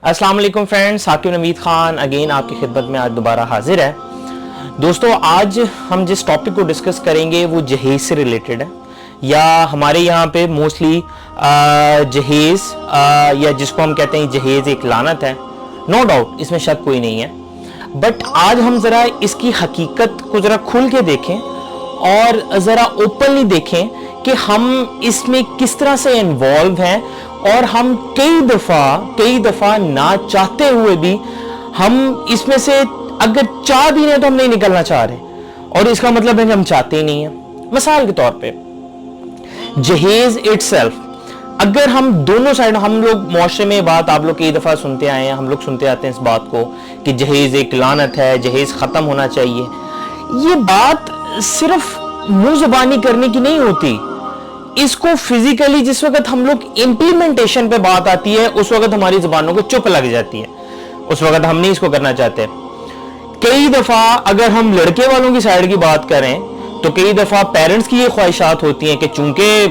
अस्सलाम वालेकुम फ्रेंड्स, हाकिम नवीद खान अगेन आपकी खिदमत में आज दोबारा हाजिर है। दोस्तों, आज हम जिस टॉपिक को डिस्कस करेंगे वो जहेज से रिलेटेड है, या हमारे यहाँ पे मोस्टली जहेज या जिसको हम कहते हैं जहेज एक लानत है। नो डाउट, इसमें शक कोई नहीं है। बट आज हम ज़रा इसकी हकीकत को ज़रा खुल के देखें और ज़रा ओपनली देखें कि हम इसमें किस तरह से इन्वॉल्व हैं, और हम कई दफ़ा ना चाहते हुए भी हम इसमें से अगर चाह भी नहीं तो हम नहीं निकलना चाह रहे, और इसका मतलब है कि हम चाहते ही नहीं है। मिसाल के तौर पे जहेज इटसेल्फ, अगर हम दोनों साइड, हम लोग मुआशरे में बात आप लोग कई दफ़ा सुनते आए हैं, हम लोग सुनते आते हैं इस बात को कि जहेज एक लानत है, जहेज ख़त्म होना चाहिए। ये बात सिर्फ मुंह ज़बानी करने की नहीं होती, इसको फिजिकली जिस वक्त हम लोग इंप्लीमेंटेशन पे बात आती है उस वक्त हमारी जुबानों को चुप लग जाती है, उस वक्त हम नहीं इसको करना चाहते। कई दफा अगर हम लड़के वालों की साइड की बात करें तो कई दफा पेरेंट्स की ये ख्वाहिशात होती हैं कि चूंकि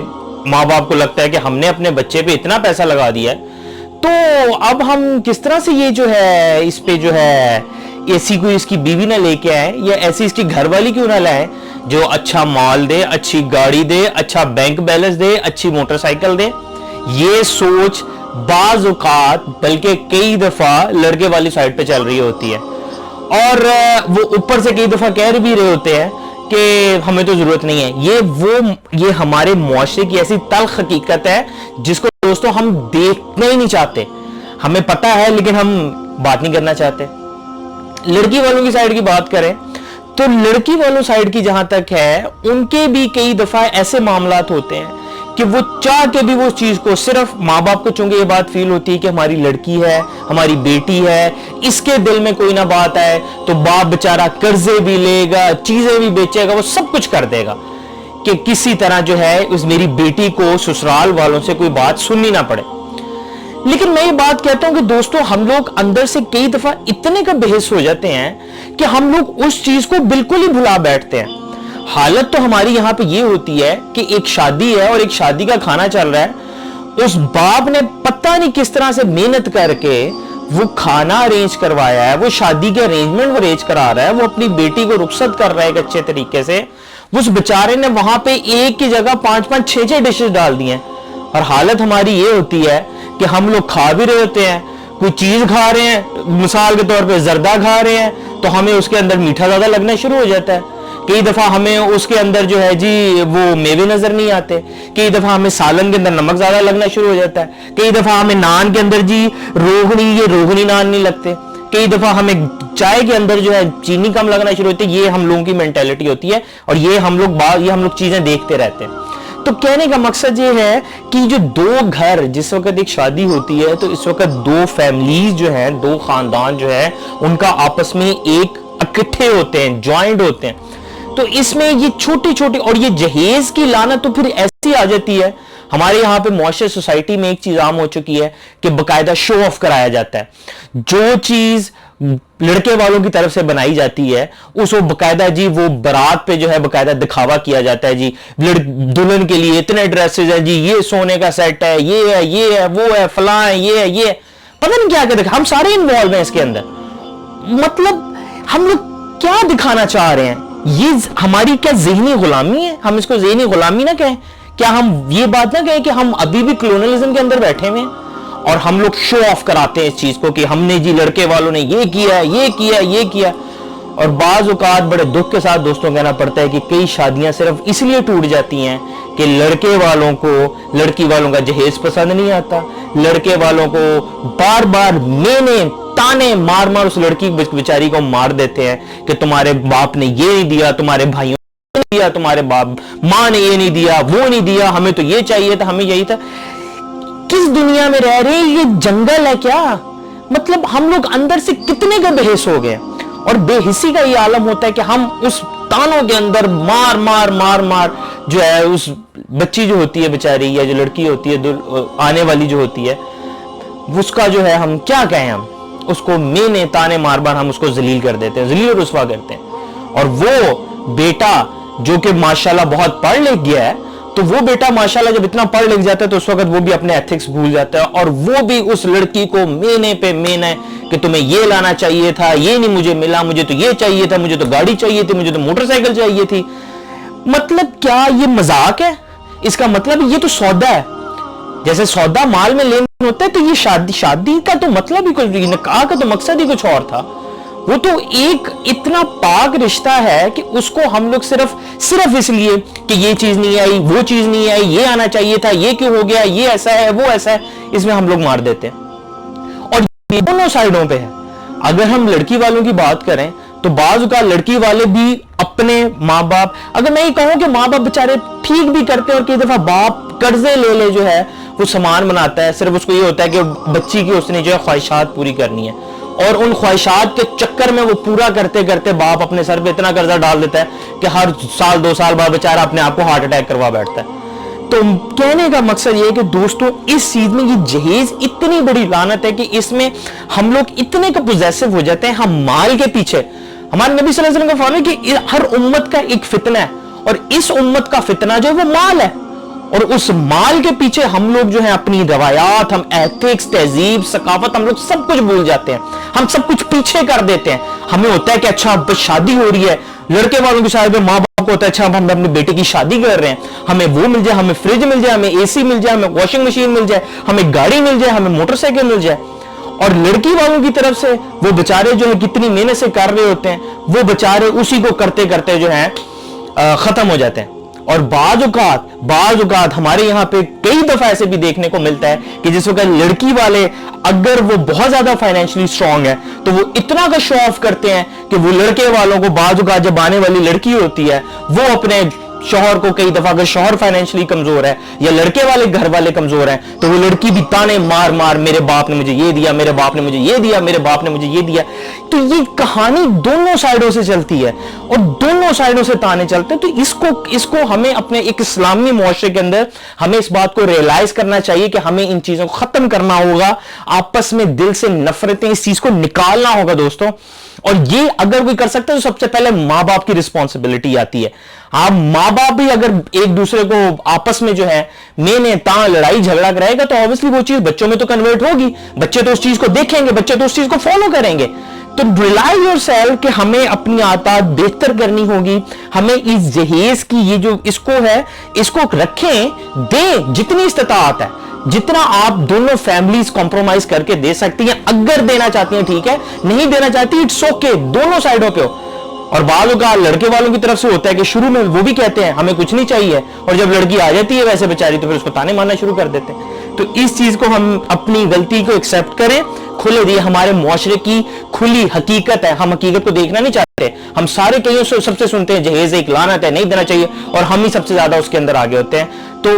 माँ बाप को लगता है कि हमने अपने बच्चे पे इतना पैसा लगा दिया है, तो अब हम किस तरह से ये जो है इस पे जो है ऐसी कोई इसकी बीवी ना लेके आए, या ऐसी इसकी घरवाली क्यों ना लाए जो अच्छा माल दे, अच्छी गाड़ी दे, अच्छा बैंक बैलेंस दे, अच्छी मोटरसाइकिल दे। ये सोच बाज औकात बल्कि कई दफा लड़के वाली साइड पे चल रही होती है, और वो ऊपर से कई दफा कह भी रहे होते हैं कि हमें तो जरूरत नहीं है। ये हमारे मुआशरे की ऐसी तल्ख हकीकत है जिसको दोस्तों हम देखना ही नहीं चाहते। हमें पता है लेकिन हम बात नहीं करना चाहते। लड़की वालों की साइड की बात करें तो लड़की वालों साइड की जहां तक है, उनके भी कई दफा ऐसे मामलात होते हैं कि वो चाह के भी वो चीज को, सिर्फ माँ बाप को चूंकि ये बात फील होती है कि हमारी लड़की है, हमारी बेटी है, इसके दिल में कोई ना बात आए तो बाप बेचारा कर्जे भी लेगा, चीजें भी बेचेगा, वो सब कुछ कर देगा कि किसी तरह जो है उस मेरी बेटी को ससुराल वालों से कोई बात सुननी ना पड़े। लेकिन मैं ये बात कहता हूं कि दोस्तों, हम लोग अंदर से कई दफा इतने का बेहिस हो जाते हैं कि हम लोग उस चीज को बिल्कुल ही भुला बैठते हैं। हालत तो हमारी यहां पे ये होती है कि एक शादी है और एक शादी का खाना चल रहा है, उस बाप ने पता नहीं किस तरह से मेहनत करके वो खाना अरेंज करवाया है, वो शादी के अरेंजमेंट वो अरेंज करा रहा है, वो अपनी बेटी को रुखसत कर रहा है एक अच्छे तरीके से। उस बेचारे ने वहां पे एक की जगह 5-5, 6-6 डिशेस डाल दी हैं, और हालत हमारी ये होती है कि हम लोग खा भी रहे होते हैं, कोई चीज खा रहे हैं, मिसाल के तौर पे जर्दा खा रहे हैं, तो हमें उसके अंदर मीठा ज्यादा लगना शुरू हो जाता है। कई दफा हमें उसके अंदर जो है जी वो मेवे नजर नहीं आते, कई दफा हमें सालन के अंदर नमक ज्यादा लगना शुरू हो जाता है, कई दफा हमें नान के अंदर जी रोगनी नान नहीं लगते, कई दफा हमें चाय के अंदर जो है चीनी कम लगना शुरू होती है। ये हम लोगों की मेंटेलिटी होती है, और ये हम लोग चीजें देखते रहते हैं। तो कहने का मकसद ये है कि जो दो घर, जिस वक्त एक शादी होती है तो इस वक्त दो फैमिलीज जो है, दो खानदान जो है, उनका आपस में एक इकट्ठे होते हैं, ज्वाइंट होते हैं। तो इसमें ये छोटी छोटी, और ये जहेज की लानत तो फिर ऐसी आ जाती है। हमारे यहाँ पे मुआशरे सोसाइटी में एक चीज आम हो चुकी है कि बकायदा शो ऑफ कराया जाता है। जो चीज लड़के वालों की तरफ से बनाई जाती है उसको बकायदा जी वो बारात पे जो है बकायदा दिखावा किया जाता है जी, दुल्हन के लिए इतने ड्रेसेस हैं जी, ये सोने का सेट है, ये है वो है, फलां है, ये पता नहीं क्या क्या, हम सारे इन्वॉल्व हैं इसके अंदर। मतलब हम लोग क्या दिखाना चाह रहे हैं? ये हमारी क्या ज़हनी गुलामी है? हम इसको ज़हनी गुलामी ना कहें? क्या हम ये बात ना कहें कि हम अभी भी कॉलोनियलिज्म के अंदर बैठे हुए हैं और हम लोग शो ऑफ कराते हैं इस चीज को कि हमने जी लड़के वालों ने ये किया। और बाज औकात बड़े दुख के साथ दोस्तों कहना पड़ता है कि कई शादियां सिर्फ इसलिए टूट जाती हैं कि लड़के वालों को लड़की वालों का जहेज पसंद नहीं आता, लड़के वालों को बार बार ताने मार उस लड़की बेचारी को मार देते हैं कि तुम्हारे बाप ने ये नहीं दिया, तुम्हारे भाइयों ने दिया, तुम्हारे बाप माँ ने ये नहीं दिया, वो नहीं दिया, हमें तो ये चाहिए था, हमें यही था। किस दुनिया में रह रहे हैं? ये जंगल है क्या? मतलब हम लोग अंदर से कितने का बेहिस हो गए, और बेहिसी का ये आलम होता है कि हम उस तानों के अंदर मार जो है उस बच्ची जो होती है बेचारी, या जो लड़की होती है आने वाली जो होती है, उसका जो है हम क्या कहें, हम उसको ताने मार हम उसको जलील कर देते हैं, जलील और रुस्वा करते हैं। और वो बेटा जो कि माशाल्लाह बहुत पढ़ लिख गया है, तो वो बेटा माशाल्लाह जब इतना पढ़ लिख जाता है तो उस वक्त वो भी अपने एथिक्स भूल जाता है, और वो भी उस लड़की को मेने पे मेने कि तुम्हें ये लाना चाहिए था, ये नहीं मुझे मिला, मुझे तो ये चाहिए था, मुझे तो गाड़ी चाहिए थी, मुझे तो मोटरसाइकिल चाहिए थी। मतलब क्या ये मजाक है? इसका मतलब ये तो सौदा है। जैसे सौदा माल में लेन होता है, तो ये शादी का तो मतलब ही कुछ, निकाह का तो मकसद ही कुछ और था। वो तो एक इतना पाक रिश्ता है कि उसको हम लोग सिर्फ इसलिए कि ये चीज नहीं आई, वो चीज नहीं आई, ये आना चाहिए था, ये क्यों हो गया, ये ऐसा है, वो ऐसा है, इसमें हम लोग मार देते हैं। और ये दोनों साइडों पे है। अगर हम लड़की वालों की बात करें तो बाज़ का लड़की वाले भी अपने माँ बाप, अगर मैं ये कहूं कि माँ बाप बेचारे ठीक भी करते हैं, और कई दफा बाप कर्जे ले जो है वो सामान बनाता है, सिर्फ उसको ये होता है कि बच्ची की उसने जो है ख्वाहिशात पूरी करनी है, और उन ख्वाहिशात के चक्कर में वो पूरा करते करते बाप अपने सर पे इतना कर्जा डाल देता है कि हर साल 2 साल बाद बेचारा अपने आप को हार्ट अटैक करवा बैठता है। तो कहने का मकसद ये है कि दोस्तों इस चीज में ये जहेज इतनी बड़ी लानत है कि इसमें हम लोग इतने का पोजेसिव हो जाते हैं, हम माल के पीछे। हमारे नबी सल्लल्लाहु अलैहि वसल्लम का फरमान है कि हर उम्मत का एक फितना है, और इस उम्मत का फितना जो है वो माल है, और उस माल के पीछे हम लोग जो है अपनी रवायात, हम एथिक्स, तहजीब, सकाफत, हम लोग सब कुछ भूल जाते हैं, हम सब कुछ पीछे कर देते हैं। हमें होता है कि अच्छा बस शादी हो रही है, लड़के वालों की शादी में माँ बाप को होता है अच्छा हम अपने बेटे की शादी कर रहे हैं, हमें वो मिल जाए, हमें फ्रिज मिल जाए, हमें एसी मिल जाए, हमें वॉशिंग मशीन मिल जाए, हमें गाड़ी मिल जाए, हमें मोटरसाइकिल मिल जाए। और लड़की वालों की तरफ से वो बेचारे जो है कितनी मेहनत से कर रहे होते हैं, वो बेचारे उसी को करते करते जो है खत्म हो जाते हैं। और बाज़ औक़ात हमारे यहाँ पे कई दफा ऐसे भी देखने को मिलता है कि जिस वक्त लड़की वाले अगर वो बहुत ज्यादा फाइनेंशियली स्ट्रांग है तो वो इतना का शो ऑफ करते हैं कि वो लड़के वालों को बाज़ औक़ात जब आने वाली लड़की होती है वो अपने शौहर को, कई दफा अगर शौहर फाइनेंशियली कमजोर है या लड़के वाले घर वाले कमजोर हैं तो वो लड़की भी ताने मार मार मेरे बाप ने मुझे ये दिया, मेरे बाप ने मुझे ये दिया, मेरे बाप ने मुझे ये दिया। तो ये कहानी दोनों साइडों से चलती है और दोनों साइडों से ताने चलते हैं। तो इसको हमें अपने एक इस्लामी मुआशरे के अंदर हमें इस बात को रियलाइज करना चाहिए कि हमें इन चीजों को खत्म करना होगा, आपस में दिल से नफरतें, इस चीज को निकालना होगा दोस्तों। और ये अगर कोई कर सकता है तो सबसे पहले माँ बाप की रिस्पॉन्सिबिलिटी आती है। आप माँ बाप भी अगर एक दूसरे को आपस में जो है मेने ता लड़ाई झगड़ा कराएगा तो ऑब्वियसली वो चीज बच्चों में तो कन्वर्ट होगी, बच्चे तो उस चीज को देखेंगे, बच्चे तो उस चीज को फॉलो करेंगे। तो रिलाई योरसेल्फ कि हमें अपनी आदत बेहतर करनी होगी, हमें इस जहेज की ये जो इसको है इसको रखें, दें जितनी इस्तिताअत है, जितना आप दोनों फैमिलीज कॉम्प्रोमाइज करके दे सकती हैं। अगर देना चाहती हैं ठीक है, नहीं देना चाहती इट्स ओके, दोनों साइडों पे हो। और बालों का लड़के वालों की तरफ से होता है कि शुरू में वो भी कहते हैं हमें कुछ नहीं चाहिए, और जब लड़की आ जाती है वैसे बेचारी तो फिर उसको ताने मारना शुरू कर देते हैं। तो इस चीज को हम अपनी गलती को एक्सेप्ट करें, खुले दिए, हमारे मुआशरे की खुली हकीकत है, हम हकीकत को देखना नहीं चाहते। हम सारे कहीं सबसे सुनते हैं जहेज एक लानत है, नहीं देना चाहिए, और हम ही सबसे ज्यादा उसके अंदर आगे होते हैं। तो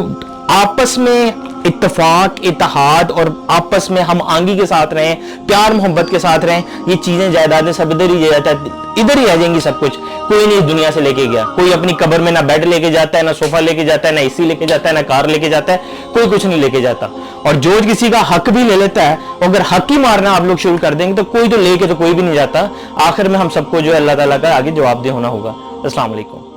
आपस में इत्तेफाक, इत्तेहाद और आपस में हम आंगी के साथ रहें, प्यार मोहब्बत के साथ रहें। ये चीजें जायदादें सब इधर ही रह जाएंगी, सब कुछ कोई नहीं इस दुनिया से लेके गया। कोई अपनी कब्र में ना बेड लेके जाता है, ना सोफा लेके जाता है, ना एसी लेके जाता है, ना कार लेके जाता है, कोई कुछ नहीं लेके जाता। और जो किसी का हक भी ले लेता है, अगर हक ही मारना आप लोग शुरू कर देंगे तो कोई तो लेके तो कोई भी नहीं जाता। आखिर में हम सबको जो है अल्लाह ताला का आगे जवाबदेह होना होगा। अस्सलाम वालेकुम।